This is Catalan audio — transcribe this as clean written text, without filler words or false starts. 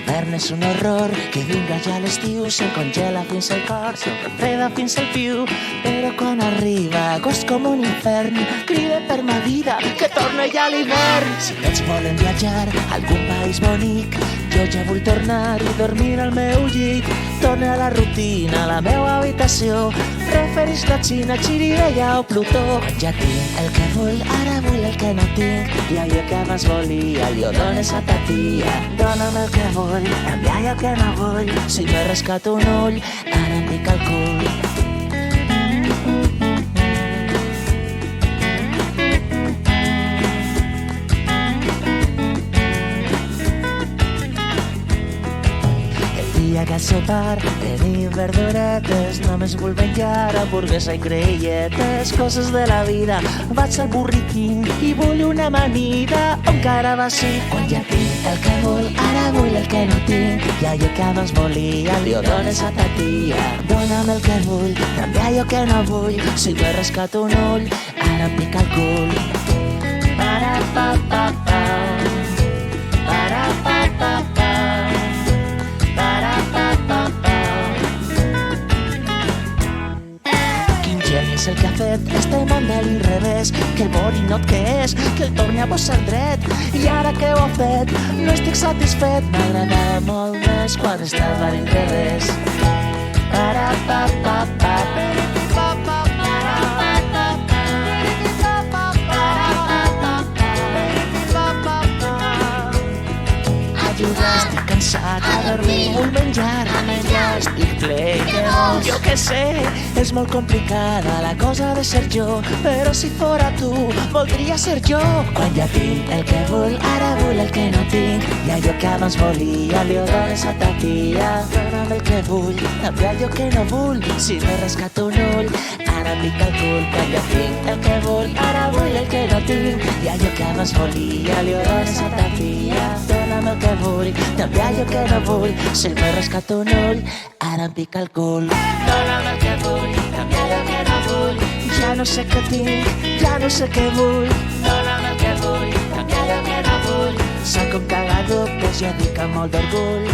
L'hivern és un horror, que vinga ja l'estiu, se'm congela fins al cor, se'm refreda fins al piu. Però quan arriba agost com un infern, crida per ma vida que torna ja l'hivern. Si tots volen viatjar a algun país bonic, jo ja vull tornar i dormir al meu llit. Torna a la rutina, a la meva habitació, preferís la Xina, Xirivella o Plutó. Quan ja tinc el que vull, ara vull el que no tinc, i allò que abans volia li ho dones a ta tia. Dóna'm el que vull, canvia allò que no vull, si me rescato un ull, ara em pica el cul. Que al sopar tenim verduretes, només vull menjar hamburguesa i creietes, coses de la vida. Vaig al Burger King i vull una amanida o un carabasí. Quan ja tinc el que vull, ara vull el que no tinc, i allò que abans volia li ho dones a ta tia. Dóna'm el que vull, canvia allò que no vull, si me rescato un ull, ara em pica el cul. Para pa pa pa, para pa pa pa. És el que ha fet este món de l'inrevés, que el borinot que és, que el torni a posar dret. I ara que ho ha fet, no estic satisfet, m'agradava molt més quan estava a l'inrevés. Para pa pa pa, periti pa pa pa, para pa pa pa, periti pa pa pa, para pa pa pa, periti pa pa pa. Ajuda, estic cansat, a dormir, vull menjar, estic ple de vols. Jo què sé, és molt complicada la cosa de ser jo, però si fora tu, voldria ser jo. Quan ja tinc el que vull, ara vull el que no tinc, i allò que abans volia li ho dones a ta tia. Dóna'm el que vull, també allò que no vull, si me rescato un ull, ara em pica el cul. Quan ja tinc el que vull, ara vull el que no tinc, i allò que abans volia li ho dones a ta tia. Dóna'm el que vull, també allò que no vull, si me rescato un ull, ara em pica el cul. Dóna'm el que vull, també allò que no vull, ja no sé què tinc, ja no sé què vull. Dóna'm el que vull, també allò que no vull, soc un cagador, però jo dic amb molt d'orgull.